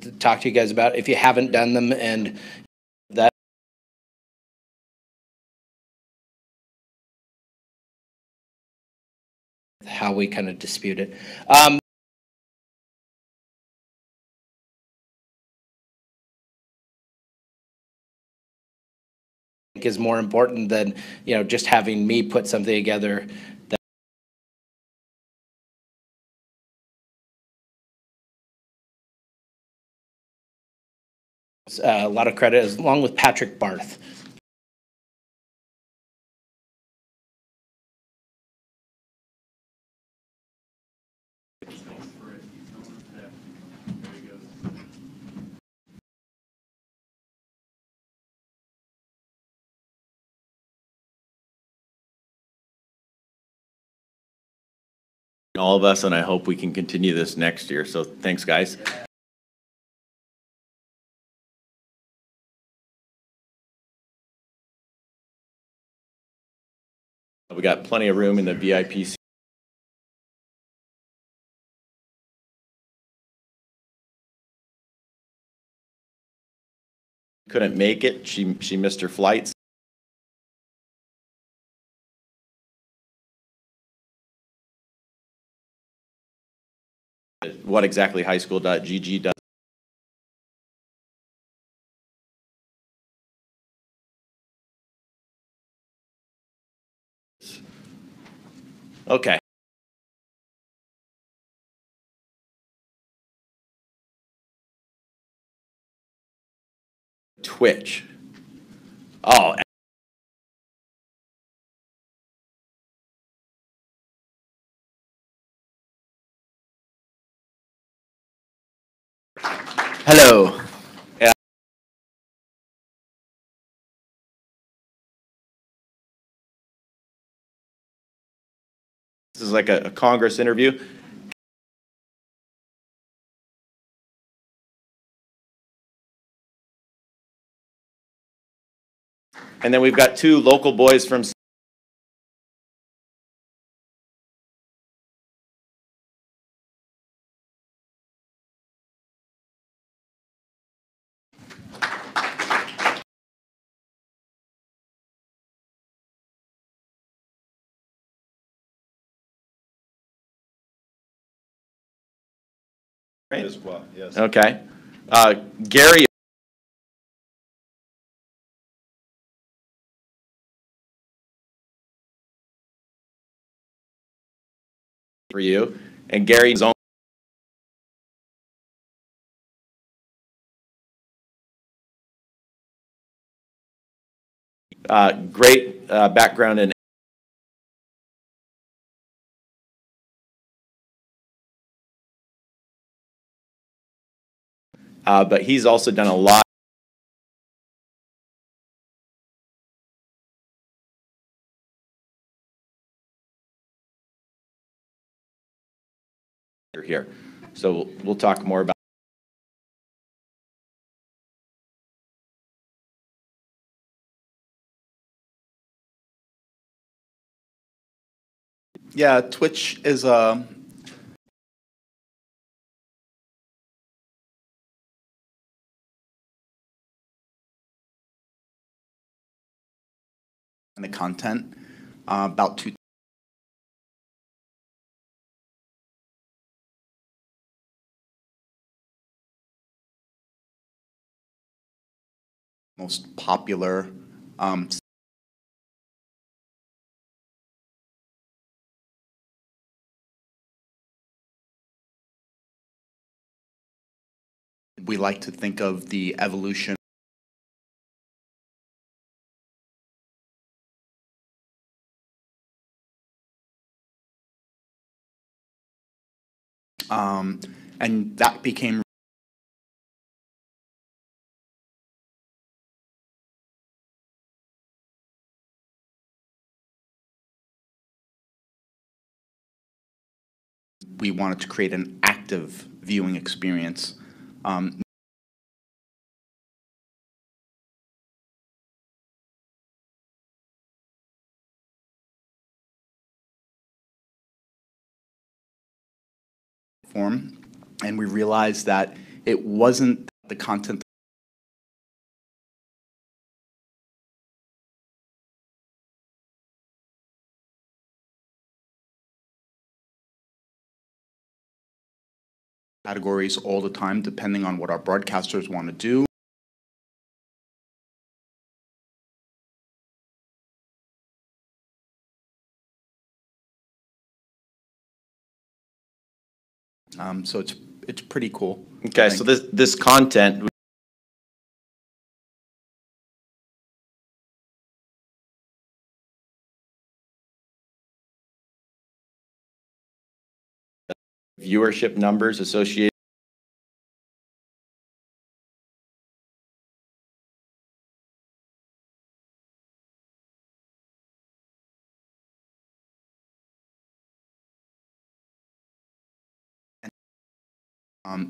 to talk to you guys about if you haven't done them, and that how we kind of dispute it. Is more important than just having me put something together. A lot of credit, along with Patrick Barth. All of us, and I hope we can continue this next year. So thanks, guys. We got plenty of room in the VIP. Couldn't make it. She missed her flights. What exactly highschool.gg does. Okay. Twitch. Oh. Hello. Yeah. This is like a Congress interview. And then we've got two local boys from right? Yes. Okay. Gary. For you. And Gary's own. Great background in but he's also done a lot here. So we'll talk more about. Yeah, Twitch is in the content about two. Most popular we like to think of the evolution and that became we wanted to create an active viewing experience. And we realized that It wasn't the content categories all the time, depending on what our broadcasters want to do. So it's pretty cool. Okay, so this content viewership numbers associated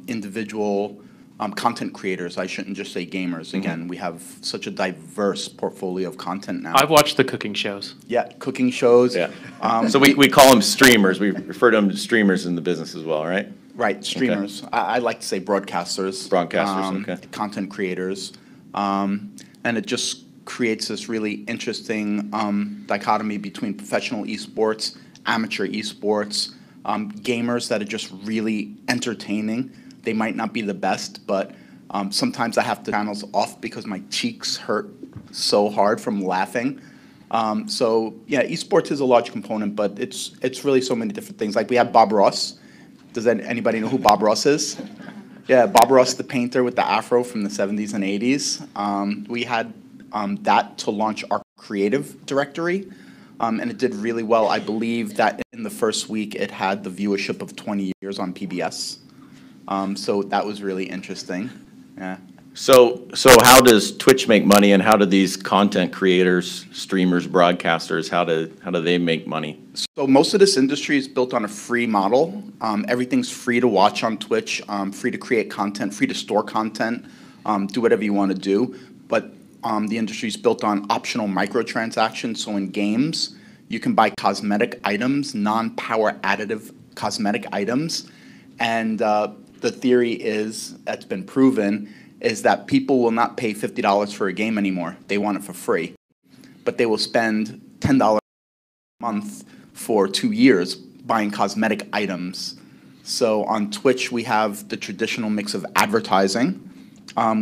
individual content creators. I shouldn't just say gamers. Again, we have such a diverse portfolio of content now. I've watched the cooking shows. Yeah, cooking shows. Yeah. So we call them streamers. We refer to them as streamers in the business as well, right? Right, streamers. Okay. I like to say broadcasters. Broadcasters, okay. Content creators. And it just creates this really interesting dichotomy between professional esports, amateur esports, gamers that are just really entertaining. They might not be the best, but sometimes I have the channels off because my cheeks hurt so hard from laughing. So yeah, esports is a large component, but it's really so many different things. Like we have Bob Ross. Does anybody know who Bob Ross is? Yeah, Bob Ross, the painter with the afro from the 70s and 80s. We had that to launch our creative directory, and it did really well. I believe that in the first week it had the viewership of 20 years on PBS. So that was really interesting. Yeah. So how does Twitch make money, and how do these content creators, streamers, broadcasters, how do they make money? So most of this industry is built on a free model. Everything's free to watch on Twitch, free to create content, free to store content, do whatever you want to do. But the industry is built on optional microtransactions. So in games, you can buy cosmetic items, non-power additive cosmetic items. And the theory is, that's been proven, is that people will not pay $50 for a game anymore. They want it for free. But they will spend $10 a month for 2 years buying cosmetic items. So on Twitch, we have the traditional mix of advertising.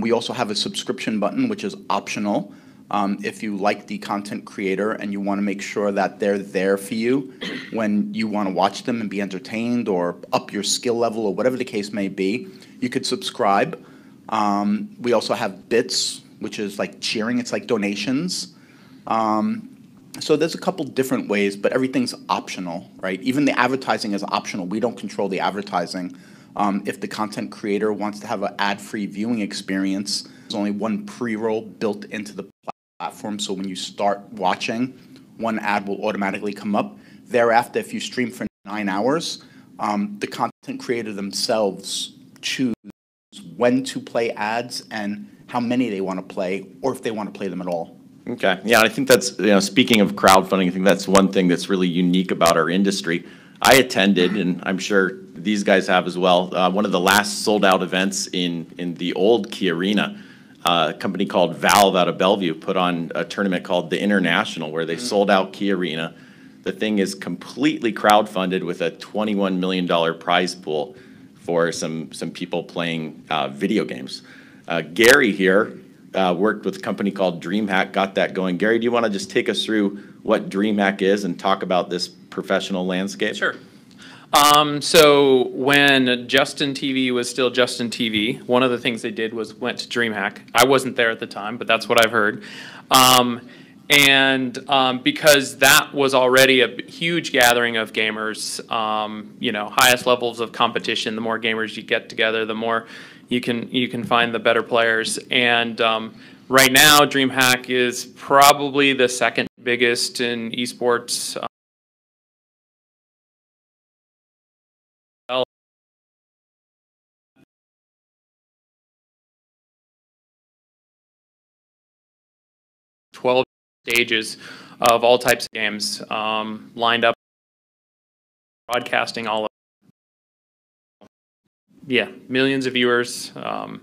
We also have a subscription button, which is optional. If you like the content creator and you want to make sure that they're there for you when you want to watch them and be entertained or up your skill level or whatever the case may be, you could subscribe. We also have bits, which is like cheering. It's like donations. So there's a couple different ways, but everything's optional, right? Even the advertising is optional. We don't control the advertising. If the content creator wants to have an ad-free viewing experience, there's only one pre-roll built into the platform. So when you start watching, one ad will automatically come up. Thereafter, if you stream for 9 hours, the content creator themselves choose when to play ads and how many they want to play, or if they want to play them at all. Okay, yeah, I think that's, speaking of crowdfunding, I think that's one thing that's really unique about our industry. I attended, and I'm sure these guys have as well, one of the last sold-out events in the old Key Arena. A company called Valve out of Bellevue put on a tournament called the International, where they sold out Key Arena. The thing is completely crowdfunded with a $21 million prize pool for some people playing video games. Gary here worked with a company called DreamHack, got that going. Gary, do you want to just take us through what DreamHack is and talk about this professional landscape? Sure. So when Justin TV was still Justin TV, one of the things they did was went to DreamHack. I wasn't there at the time, but that's what I've heard. Because that was already a huge gathering of gamers, highest levels of competition. The more gamers you get together, the more you can find the better players. And right now, DreamHack is probably the second biggest in esports. 12 stages of all types of games lined up, broadcasting all of yeah, millions of viewers. So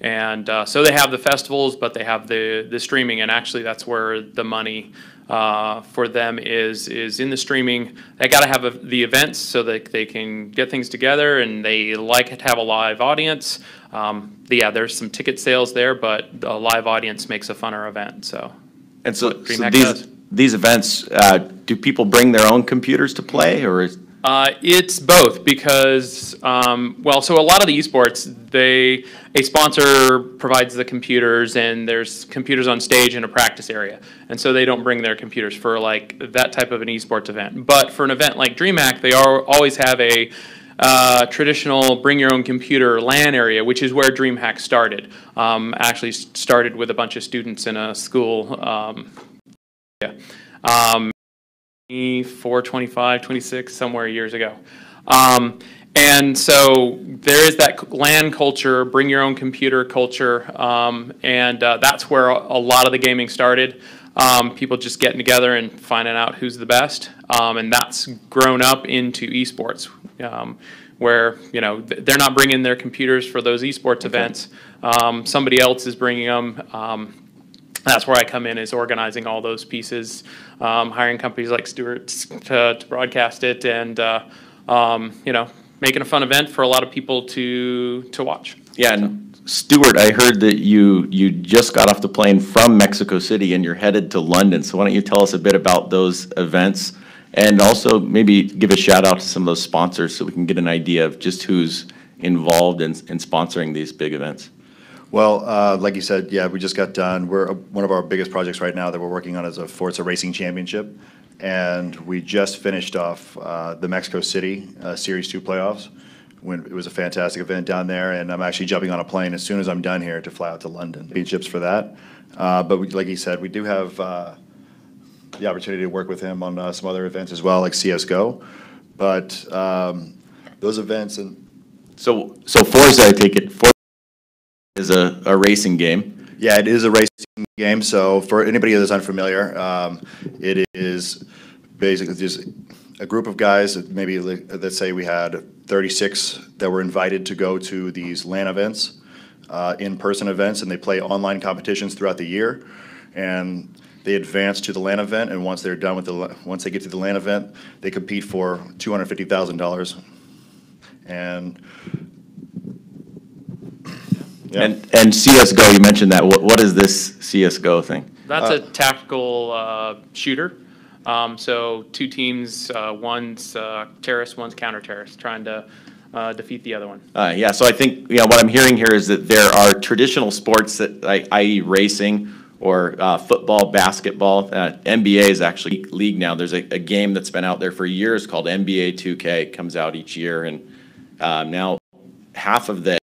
they have the festivals, but they have the streaming, and actually that's where the money for them is in the streaming. They got to have the events so that they can get things together, and they like to have a live audience. Yeah, there's some ticket sales there, but a live audience makes a funner event. And so, what DreamHack does. these events, do people bring their own computers to play, or is? It's both because, so a lot of the esports, a sponsor provides the computers, and there's computers on stage in a practice area. And so they don't bring their computers for like that type of an esports event. But for an event like DreamHack, they always have a traditional bring your own computer LAN area, which is where DreamHack started. Actually started with a bunch of students in a school. 24, 25, 26, somewhere years ago. And so there is that LAN culture, bring your own computer culture, and that's where a lot of the gaming started. People just getting together and finding out who's the best, and that's grown up into esports, where they're not bringing their computers for those esports events. Somebody else is bringing them. That's where I come in, is organizing all those pieces, hiring companies like Stewart's to broadcast it, and making a fun event for a lot of people to watch. Yeah, and Stuart, I heard that you just got off the plane from Mexico City and you're headed to London. So why don't you tell us a bit about those events, and also maybe give a shout out to some of those sponsors so we can get an idea of just who's involved in sponsoring these big events. Well, like you said, yeah, we just got done. One of our biggest projects right now that we're working on is a Forza Racing Championship, and we just finished off the Mexico City Series 2 playoffs. It was a fantastic event down there, and I'm actually jumping on a plane as soon as I'm done here to fly out to London. Championships for that. Like he said, we do have the opportunity to work with him on some other events as well, like CSGO. But those events and So Forza, I take it, Forza is a racing game. yeah, it is a racing game. So for anybody that's unfamiliar, it is basically just a group of guys, maybe let's say we had 36 that were invited to go to these LAN events, in-person events, and they play online competitions throughout the year. And they advance to the LAN event, and once they're done with once they get to the LAN event, they compete for $250,000. And yeah. And CSGO, you mentioned that. What is this CSGO thing? That's a tactical shooter. So two teams, one's terrorist, one's counter-terrorist, trying to defeat the other one. Yeah, so I think what I'm hearing here is that there are traditional sports that, i.e. racing or football, basketball. NBA is actually a league now. There's a game that's been out there for years called NBA 2K. It comes out each year, and now half of the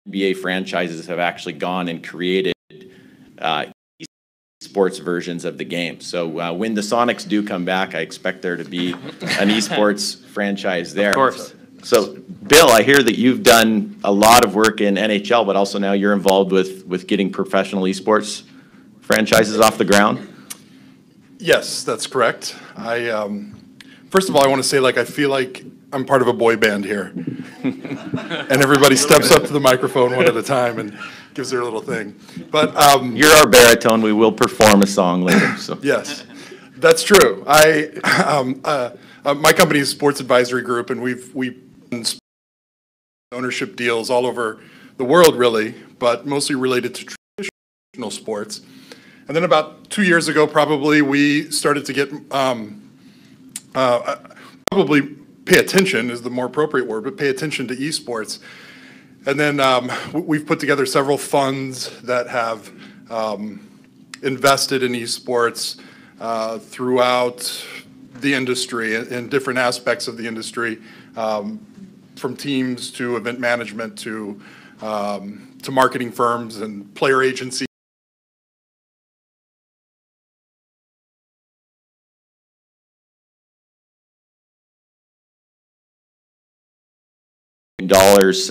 NBA franchises have actually gone and created esports versions of the game. So when the Sonics do come back, I expect there to be an esports franchise there. Of course. So, Bill, I hear that you've done a lot of work in NHL, but also now you're involved with getting professional esports franchises off the ground. Yes, that's correct. First of all, I want to say, I feel like I'm part of a boy band here. And everybody steps up to the microphone one at a time and gives their little thing. But you're our baritone. We will perform a song later. So. yes, that's true. My company is Sports Advisory Group, and we've done ownership deals all over the world, really, but mostly related to traditional sports. And then about 2 years ago, probably, we started to get probably pay attention is the more appropriate word, but pay attention to esports. And then we've put together several funds that have invested in esports throughout the industry, in different aspects of the industry, from teams to event management to marketing firms and player agencies. Dollars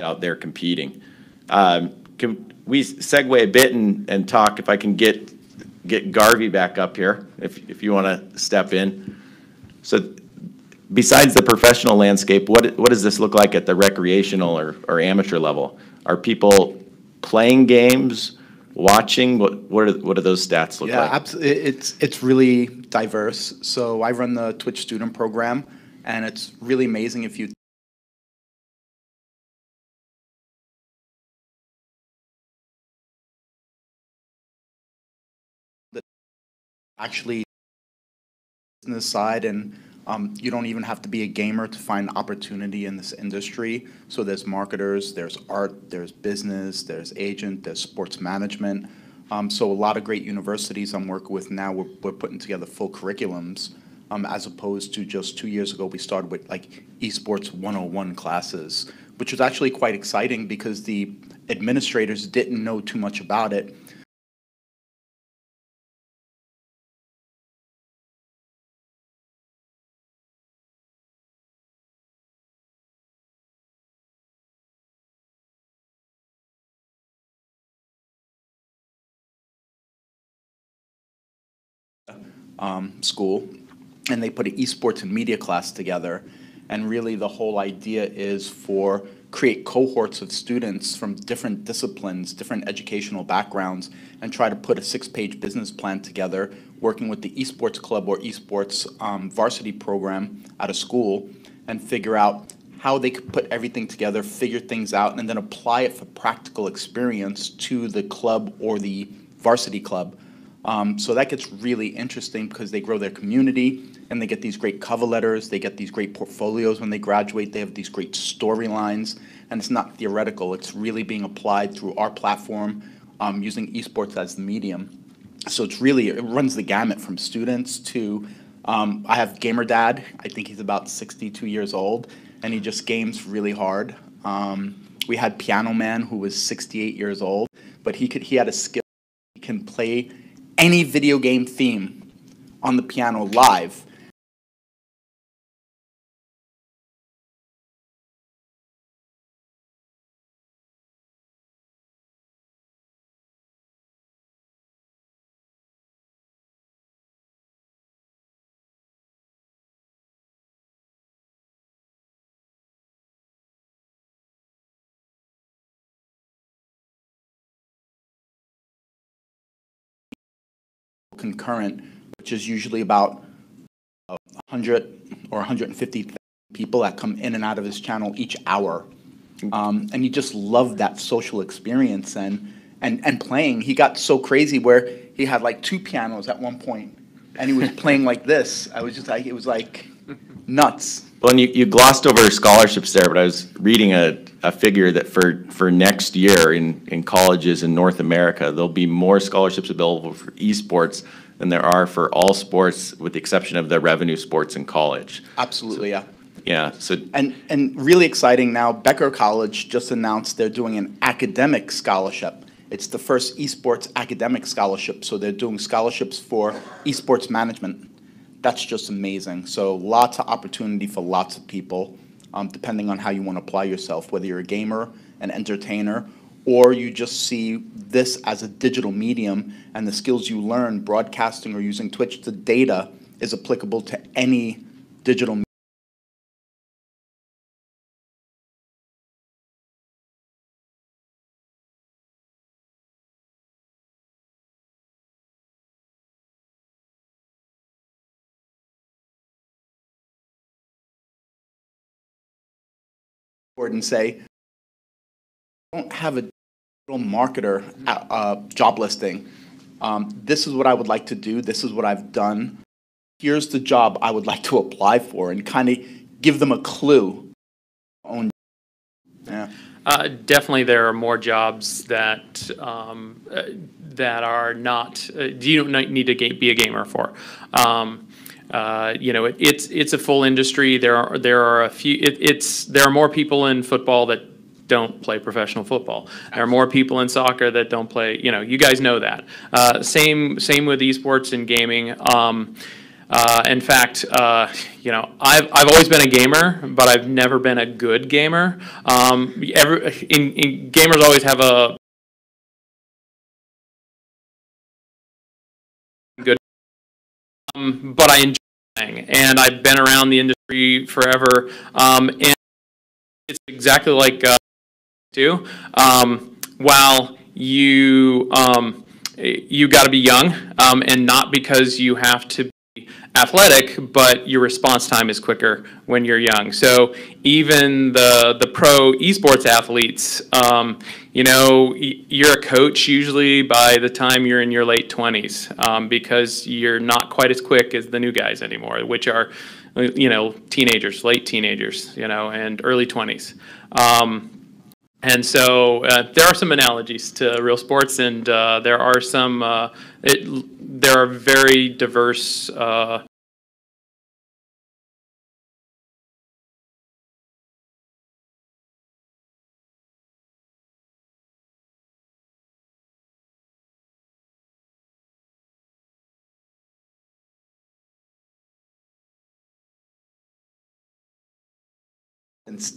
out there competing. Can we segue a bit and talk, if I can get Garvey back up here, if you want to step in. So besides the professional landscape, what does this look like at the recreational or amateur level? Are people playing games, watching? What do those stats look like? Yeah, absolutely. It's really diverse. So I run the Twitch student program, and it's really amazing if you actually business side, and you don't even have to be a gamer to find opportunity in this industry. So there's marketers, there's art, there's business, there's agent, there's sports management. So a lot of great universities I'm working with now, we're putting together full curriculums, as opposed to just 2 years ago, we started with like eSports 101 classes, which was actually quite exciting because the administrators didn't know too much about it. School, and they put an esports and media class together. And really the whole idea is for create cohorts of students from different disciplines, different educational backgrounds, and try to put a 6-page business plan together, working with the esports club or esports varsity program at a school, and figure out how they could put everything together, figure things out, and then apply it for practical experience to the club or the varsity club. So that gets really interesting because they grow their community and they get these great cover letters, they get these great portfolios when they graduate, they have these great storylines, and it's not theoretical, it's really being applied through our platform using esports as the medium. So it's really, it runs the gamut from students to, I have Gamer Dad, I think he's about 62 years old, and he just games really hard. We had Piano Man who was 68 years old, but he had a skill, he can play any video game theme on the piano live. Concurrent, which is usually about 100 or 150 people that come in and out of his channel each hour. And he just loved that social experience and playing. He got so crazy where he had like 2 pianos at one point, and he was playing like this. I was just like, it was like nuts. Well, and you glossed over scholarships there, but I was reading a figure that for next year in colleges in North America, there'll be more scholarships available for esports than there are for all sports, with the exception of the revenue sports in college. Absolutely, yeah. Yeah. So and really exciting now, Becker College just announced they're doing an academic scholarship. It's the first esports academic scholarship, so they're doing scholarships for esports management. That's just amazing. So lots of opportunity for lots of people, depending on how you want to apply yourself, whether you're a gamer, an entertainer, or you just see this as a digital medium, and the skills you learn broadcasting or using Twitch, the data is applicable to any digital medium. And say, I don't have a digital marketer job listing. This is what I would like to do. This is what I've done. Here's the job I would like to apply for, and kind of give them a clue. Yeah. Definitely, there are more jobs that that are not you don't need to be a gamer for. You know, it's a full industry. There are a few. There are more people in football that don't play professional football. There are more people in soccer that don't play. You know, you guys know that. Same with esports and gaming. In fact, I've always been a gamer, but I've never been a good gamer. Gamers always have a good, but I enjoy playing, and I've been around the industry forever. And it's exactly like do. While you got to be young, and not because you have to be athletic, but your response time is quicker when you're young. So even the pro eSports athletes, you're a coach usually by the time you're in your late 20s, because you're not quite as quick as the new guys anymore, which are teenagers, late teenagers, and early 20s. And so there are some analogies to real sports, and there are there are very diverse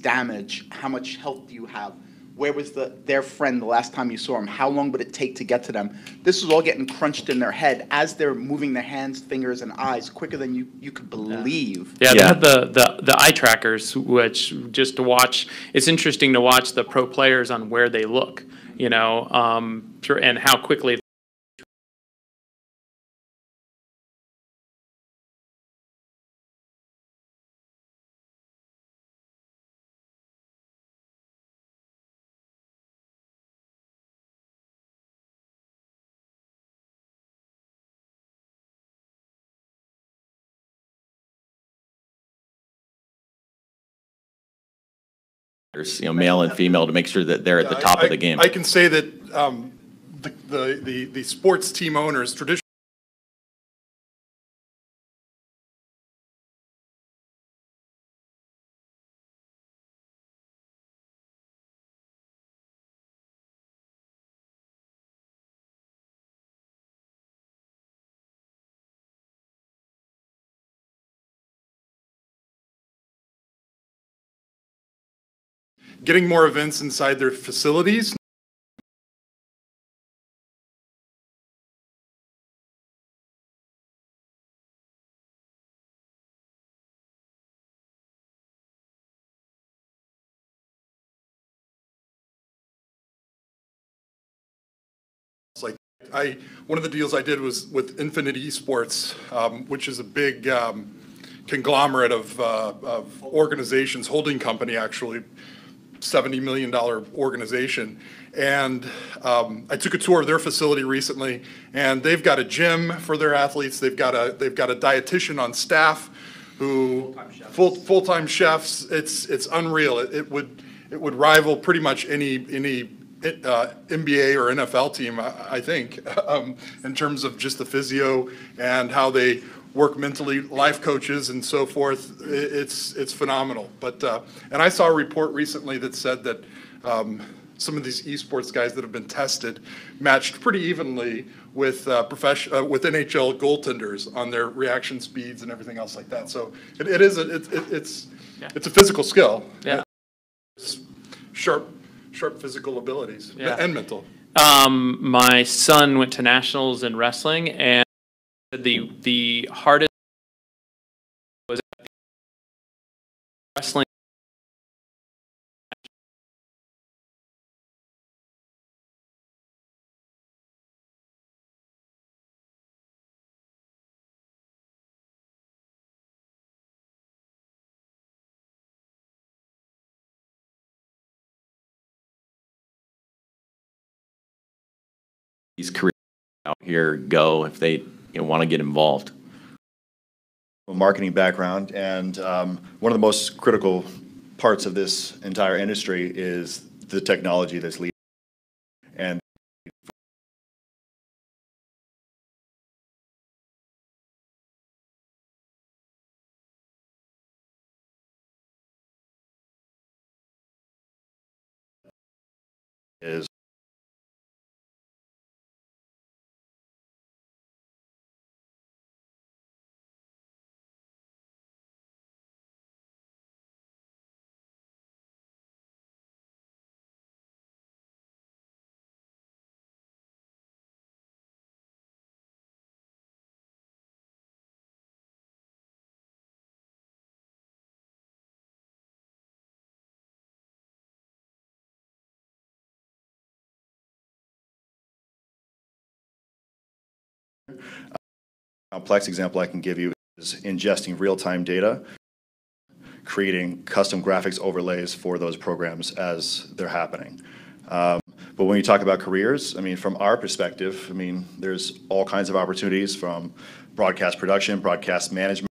damage, how much health do you have? Where was their friend the last time you saw him? How long would it take to get to them? This is all getting crunched in their head as they're moving their hands, fingers, and eyes quicker than you could believe. Yeah, they have the eye trackers, which just to watch. It's interesting to watch the pro players on where they look, and how quickly. Male and female, to make sure that they're at the top of the game. I can say that the sports team owners traditionally getting more events inside their facilities. Like one of the deals I did was with Infinite eSports, which is a big conglomerate of organizations, holding company actually, $70 million organization. And I took a tour of their facility recently, and they've got a gym for their athletes. They've got a dietitian on staff who full-time chefs. It's unreal. It would rival pretty much any NBA or NFL team, I think, in terms of just the physio and how they work mentally, life coaches and so forth. It's phenomenal. But and I saw a report recently that said that some of these esports guys that have been tested matched pretty evenly with with NHL goaltenders on their reaction speeds and everything else like that. So it's a physical skill. Yeah. It's sharp physical abilities and mental. My son went to nationals in wrestling, and the hardest was wrestling. These careers out here go if they want to get involved. A marketing background, and one of the most critical parts of this entire industry is the technology that's leading. And is Complex example I can give you is ingesting real-time data, creating custom graphics overlays for those programs as they're happening. But when you talk about careers, I mean, from our perspective, I mean, there's all kinds of opportunities from broadcast production, broadcast management,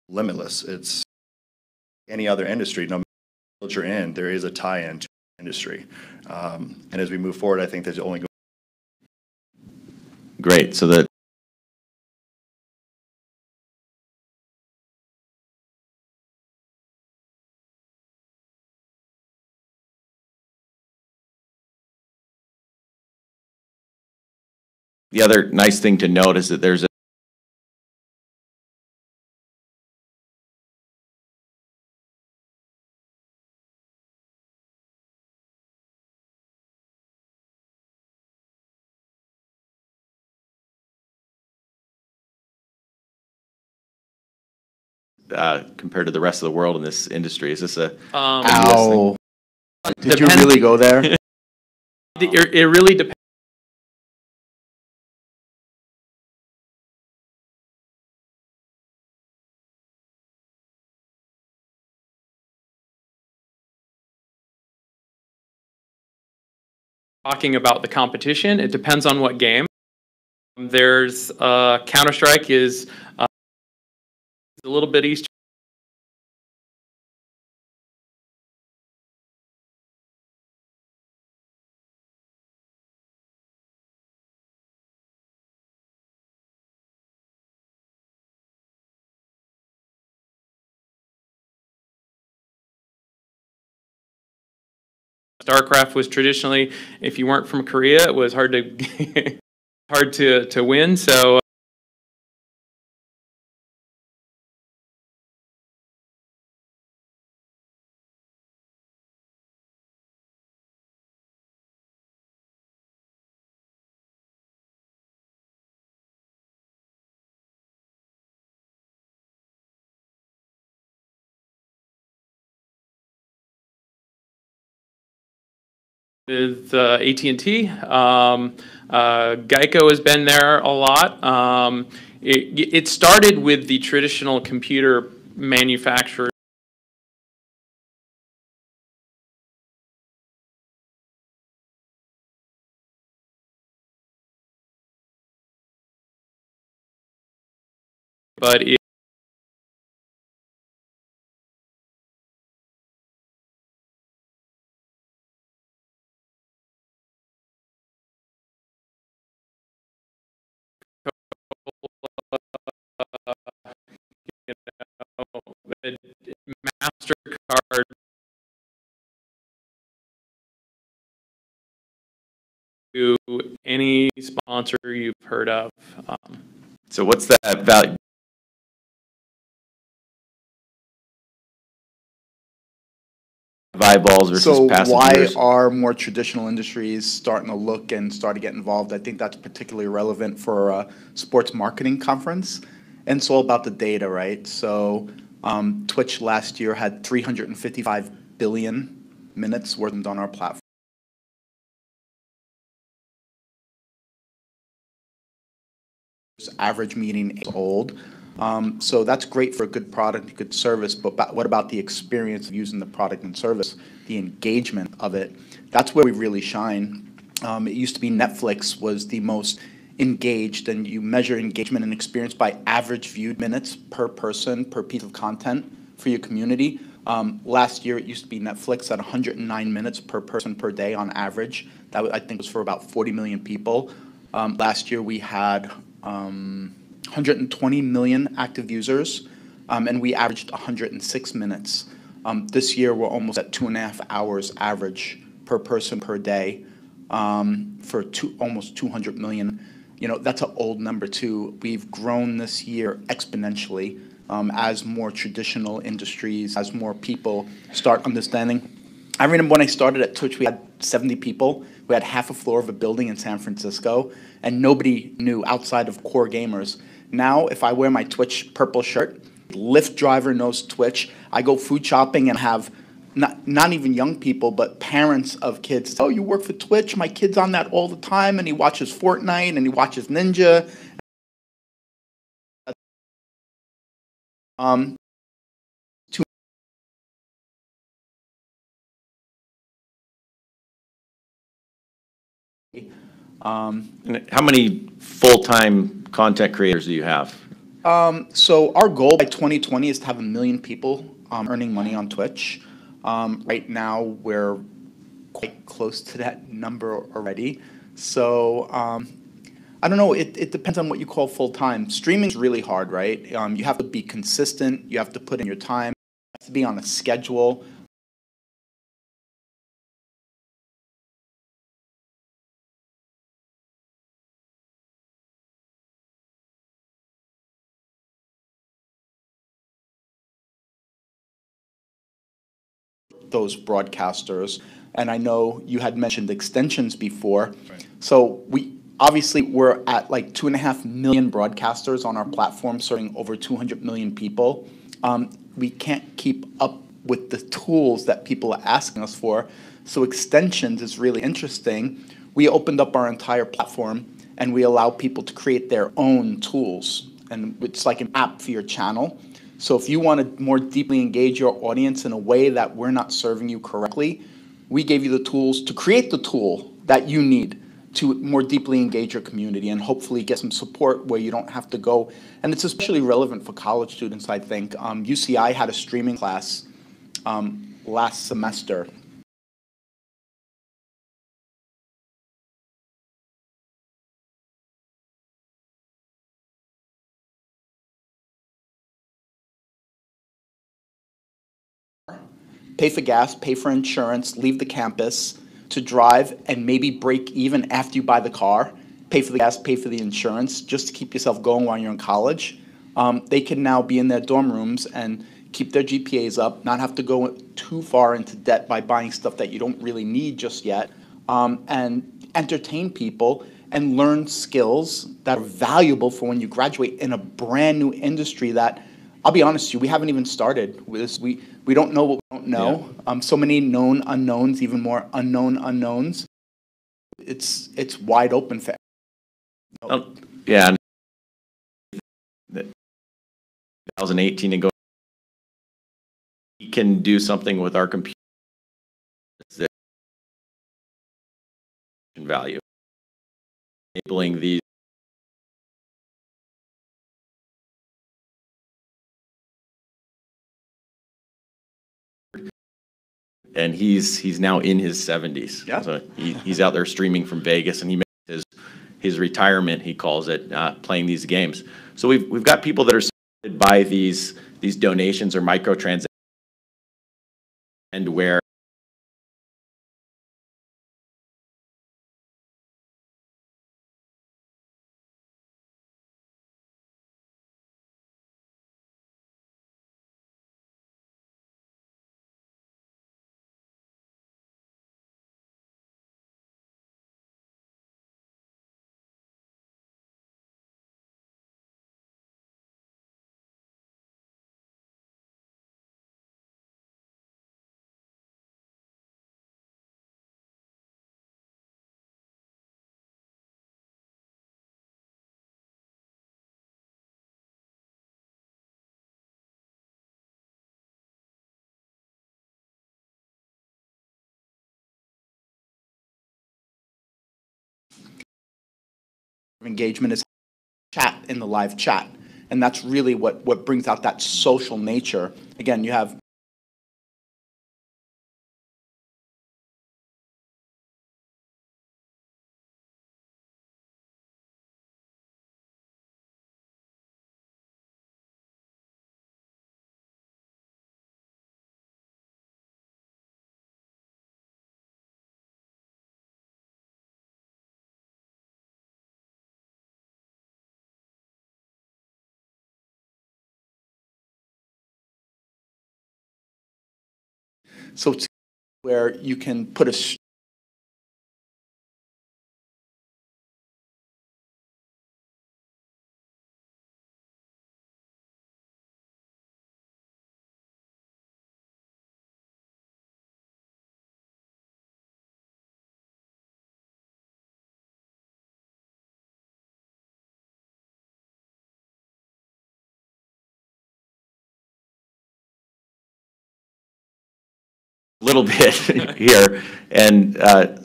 limitless. It's any other industry, no matter what you're in, there is a tie-in to the industry. And as we move forward, I think there's only Great. So that the other nice thing to note is that there's a compared to the rest of the world in this industry. Is this a Ow. Did you Depends- really go there? It really depends. Talking about the competition, it depends on what game. There's Counter-Strike is a little bit easier. StarCraft was traditionally, if you weren't from Korea, it was hard to hard to win. So with AT&T, Geico has been there a lot. It started with the traditional computer manufacturers. But MasterCard to any sponsor you've heard of. so what's that value? Eyeballs versus So why passengers. are more traditional industries starting to look and start to get involved? I think that's particularly relevant for a sports marketing conference. And it's all about the data, right? So Twitch last year had 355 billion minutes worth on our platform. Average meeting is old. So that's great for a good product, a good service, but what about the experience of using the product and service, the engagement of it? That's where we really shine. It used to be Netflix was the most engaged, and you measure engagement and experience by average viewed minutes per person, per piece of content for your community. Last year, it used to be Netflix at 109 minutes per person per day on average. That I think was for about 40 million people. Last year, we had 120 million active users, and we averaged 106 minutes. This year, we're almost at 2.5 hours average per person per day for almost 200 million. You know, that's an old number too. We've grown this year exponentially as more traditional industries, as more people start understanding. I remember when I started at Twitch, we had 70 people. We had half a floor of a building in San Francisco, and nobody knew outside of core gamers. Now, if I wear my Twitch purple shirt, Lyft driver knows Twitch. I go food shopping and have not even young people, but parents of kids. Oh, you work for Twitch? My kid's on that all the time, and he watches Fortnite and he watches Ninja. To And how many full-time content creators do you have? So our goal by 2020 is to have 1 million people earning money on Twitch. Right now, we're quite close to that number already. So I don't know. It depends on what you call full time. Streaming is really hard, right? You have to be consistent. You have to put in your time. You have to be on a schedule. Those broadcasters, and I know you had mentioned extensions before. Right. So we're at like 2.5 million broadcasters on our platform, serving over 200 million people. We can't keep up with the tools that people are asking us for. So extensions is really interesting. We opened up our entire platform and we allow people to create their own tools. And it's like an app for your channel. So if you want to more deeply engage your audience in a way that we're not serving you correctly, we gave you the tools to create the tool that you need to more deeply engage your community and hopefully get some support where you don't have to go. And it's especially relevant for college students, I think. UCI had a streaming class last semester. Pay for gas, pay for insurance, leave the campus to drive and maybe break even after you buy the car, pay for the gas, pay for the insurance, just to keep yourself going while you're in college. They can now be in their dorm rooms and keep their GPAs up, not have to go too far into debt by buying stuff that you don't really need just yet, and entertain people and learn skills that are valuable for when you graduate in a brand new industry that, I'll be honest with you, we haven't even started with this. We don't know what we don't know. So many known unknowns, even more unknown unknowns. It's wide open for. Yeah. 2018 and go. We can do something with our computer that value, enabling these. And he's now in his 70s. Yeah. So he's out there streaming from Vegas, and he makes his retirement, he calls it, playing these games. So we've got people that are supported by these donations or microtransactions, and where Engagement is chat in the live chat. And that's really what brings out that social nature. Again, you have so where you can put a little bit here. And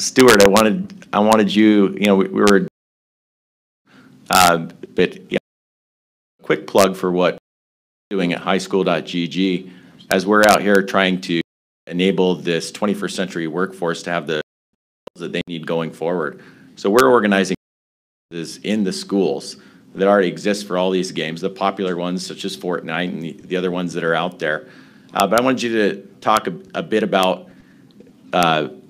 Stuart, I wanted you, we were, but yeah, quick plug for what we're doing at highschool.gg as we're out here trying to enable this 21st century workforce to have the skills that they need going forward. So we're organizing is in the schools that already exist for all these games, the popular ones such as Fortnite and the other ones that are out there. But I wanted you to talk a bit about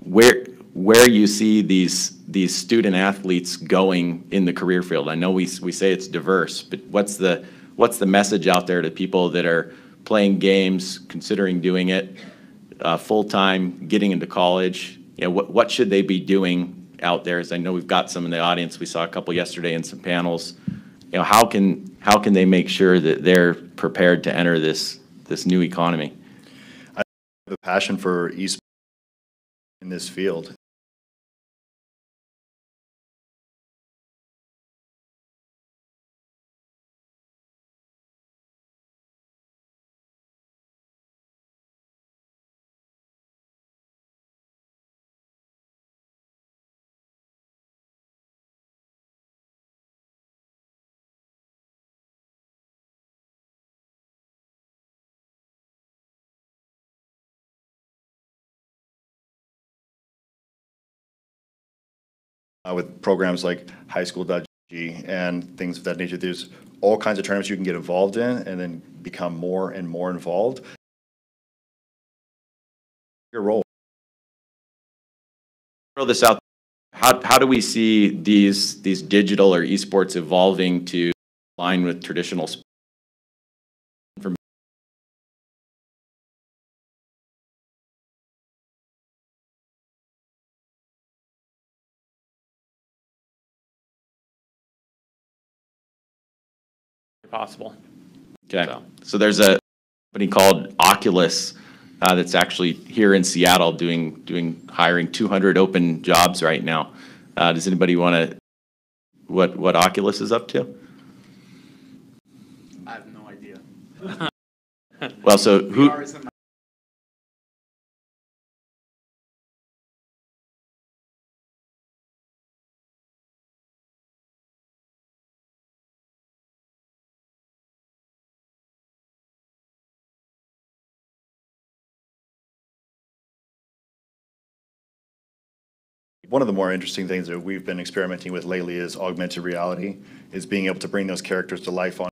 where you see these student athletes going in the career field. I know we say it's diverse, but what's the message out there to people that are playing games, considering doing it full-time, getting into college? What should they be doing out there? As I know we've got some in the audience. We saw a couple yesterday in some panels. How can they make sure that they're prepared to enter this new economy? I have a passion for eSports in this field. With programs like highschool.gg and things of that nature, there's all kinds of tournaments you can get involved in and then become more and more involved. Your role. Throw this out. How do we see these digital or esports evolving to align with traditional sports? Possible. Okay. So there's a company called Oculus that's actually here in Seattle hiring 200 open jobs right now. Does anybody want to what Oculus is up to? I have no idea. Well, so who? One of the more interesting things that we've been experimenting with lately is augmented reality, is being able to bring those characters to life on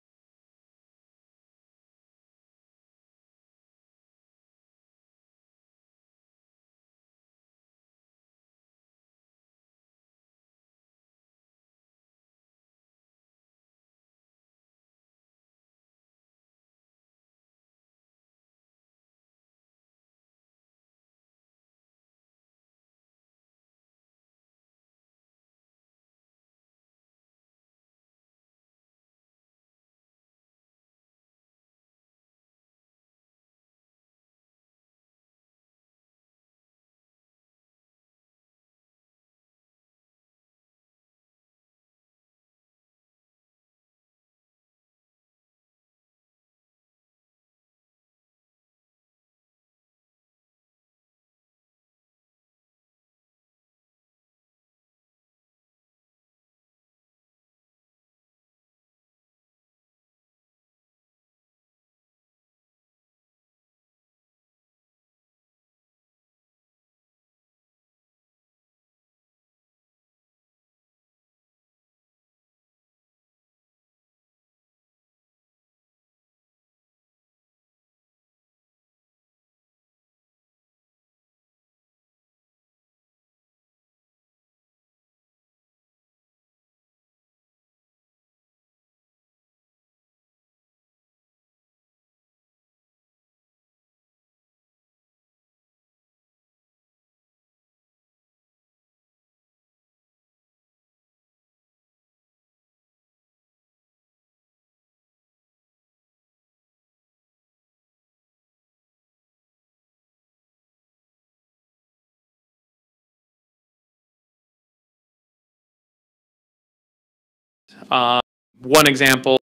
One example,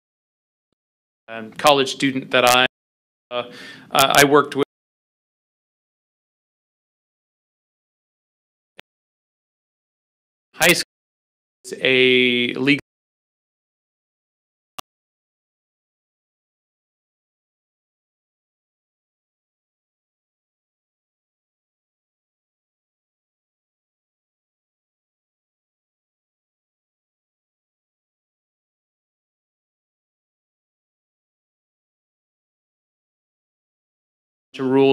a college student that I worked with high school is a league. To rule.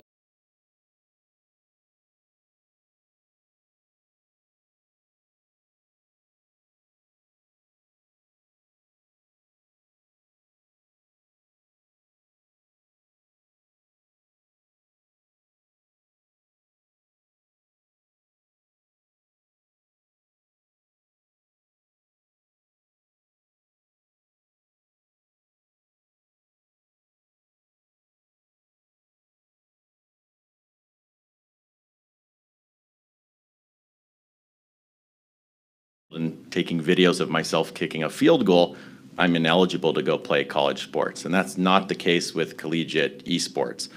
And taking videos of myself kicking a field goal, I'm ineligible to go play college sports. And that's not the case with collegiate esports.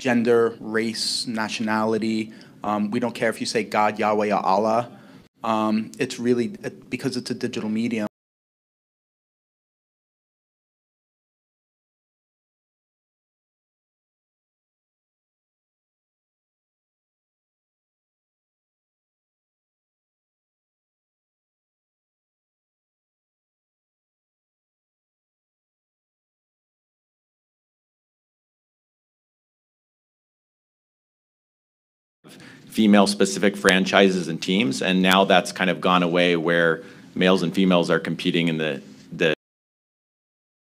Gender, race, nationality. We don't care if you say God, Yahweh, or Allah. It's really because it's a digital medium. Female-specific franchises and teams, and now that's kind of gone away where males and females are competing in the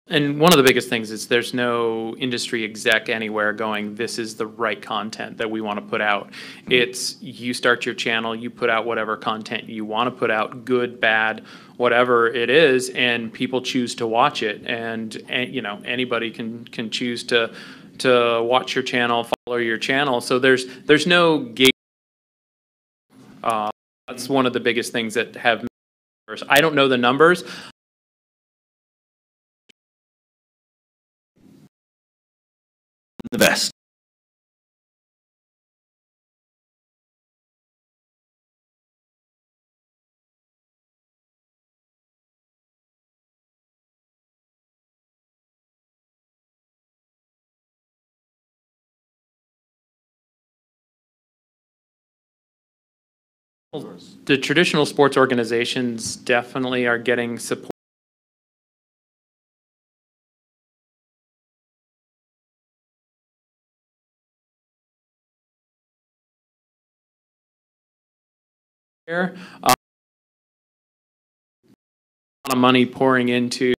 And one of the biggest things is there's no industry exec anywhere going, this is the right content that we want to put out. It's you start your channel, you put out whatever content you want to put out, good, bad, whatever it is, and people choose to watch it. And you know, anybody can choose to watch your channel, follow your channel. So there's no gate. That's one of the biggest things that have. I don't know the numbers. the best. The traditional sports organizations definitely are getting support. A lot of money pouring into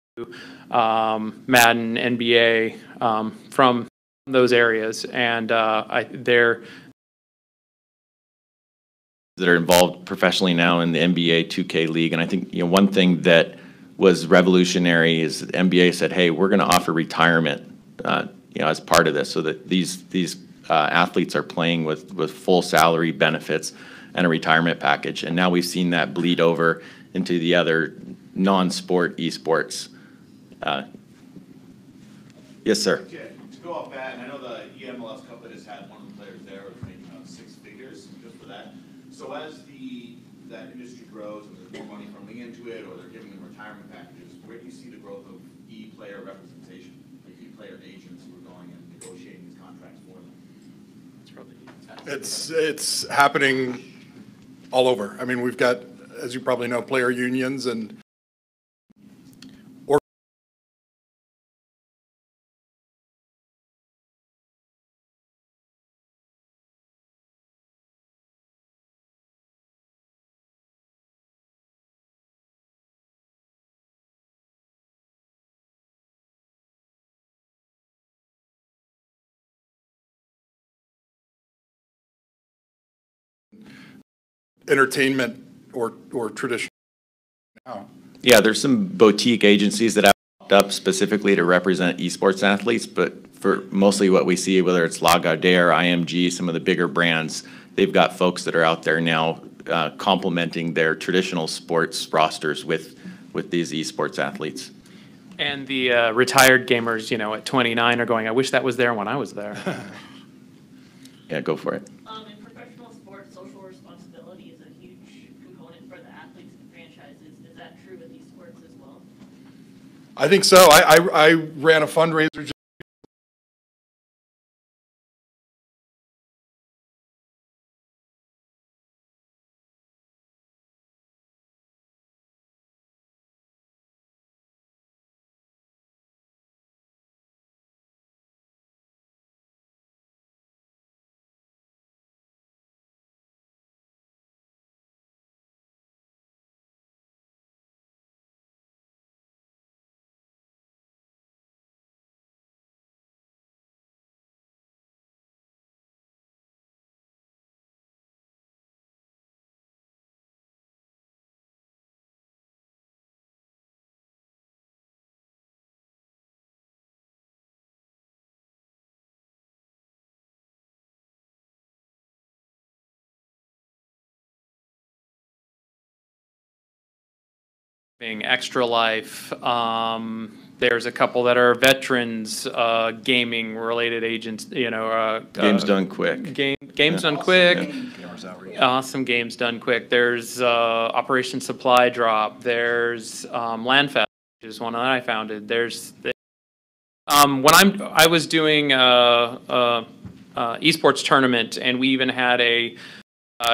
Madden, NBA from those areas, and they're that are involved professionally now in the NBA 2K League. And I think, one thing that was revolutionary is the NBA said, hey, we're going to offer retirement, as part of this, so that these athletes are playing with full salary benefits and a retirement package. And now we've seen that bleed over into the other non-sport esports. Yes, sir. Yeah, to go off that, and I know the EMLS Cup that has had one of the players there was making about 6 figures just for that. So as that industry grows and there's more money coming into it, or they're giving them retirement packages, where do you see the growth of e-player representation, like e-player agents who are going and negotiating these contracts for them? It's happening all over. I mean, we've got, as you probably know, player unions and entertainment or traditional now. Yeah, there's some boutique agencies that have popped up specifically to represent esports athletes, but for mostly what we see, whether it's Lagardère, IMG, some of the bigger brands, they've got folks that are out there now complementing their traditional sports rosters with these esports athletes. and the retired gamers, at 29 are going, I wish that was there when I was there. Yeah, go for it. In professional sports, social responsibility is a huge component for the athletes and franchises. Is that true with esports as well? I think so. I ran a fundraiser Extra Life. There's a couple that are veterans, gaming related agents. Games done quick. Games done quick. Awesome Games done quick. There's Operation Supply Drop. There's LandFest, which is one that I founded. There's I was doing esports tournament, and we even had a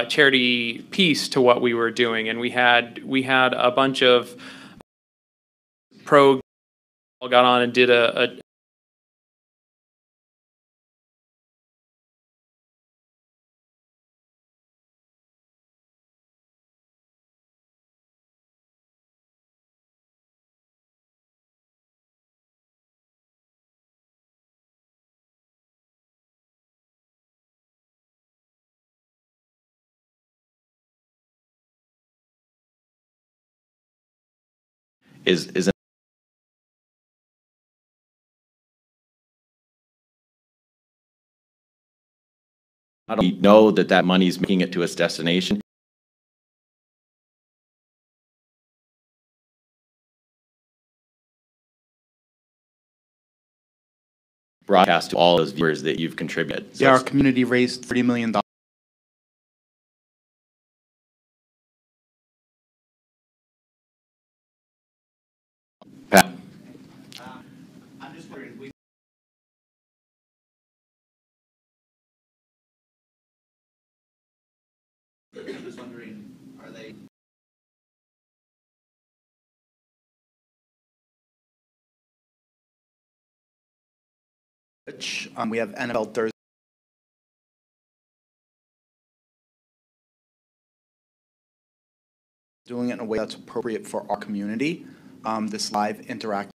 charity piece to what we were doing, and we had a bunch of pro got on and did a Is how do we know that money's making it to its destination? Broadcast to all those viewers that you've contributed. So Yeah, our community raised $30 million. Pat, I'm just wondering, I'm just wondering, are they? We have NFL Thursday. Doing it in a way that's appropriate for our community. This live interactive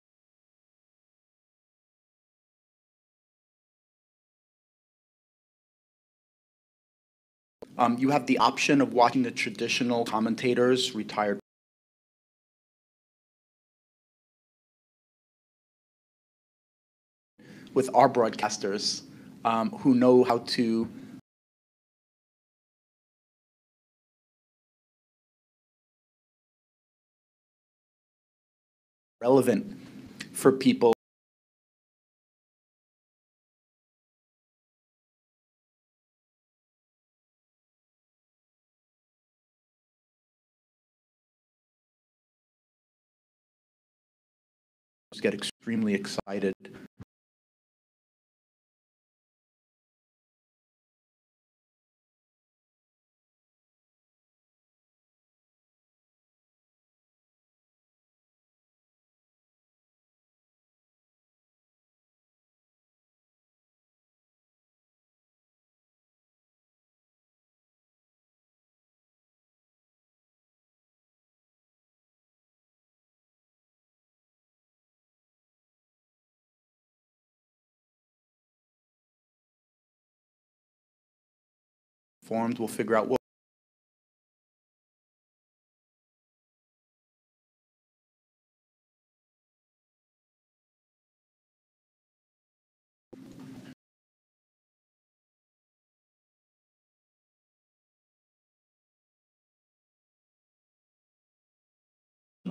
You have the option of watching the traditional commentators, retired with our broadcasters who know how to relevant for people. Get extremely excited. Formed, we'll figure out what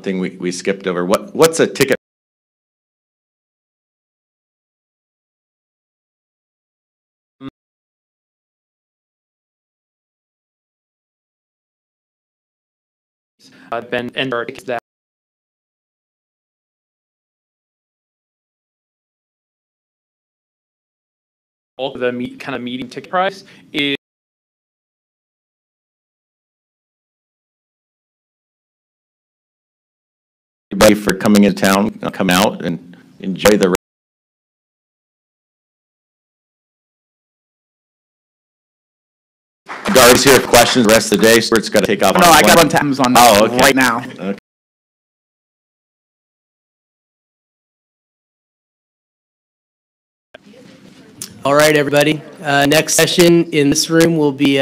Thing we skipped over. What's a ticket? Been and that bulk of the kind of meeting ticket price is Everybody for coming into town, come out and enjoy the. Darby's here for questions the rest of the day. Stuart's got to take off. No, I got onto Amazon okay. right now. Okay. All right, everybody. Next session in this room will be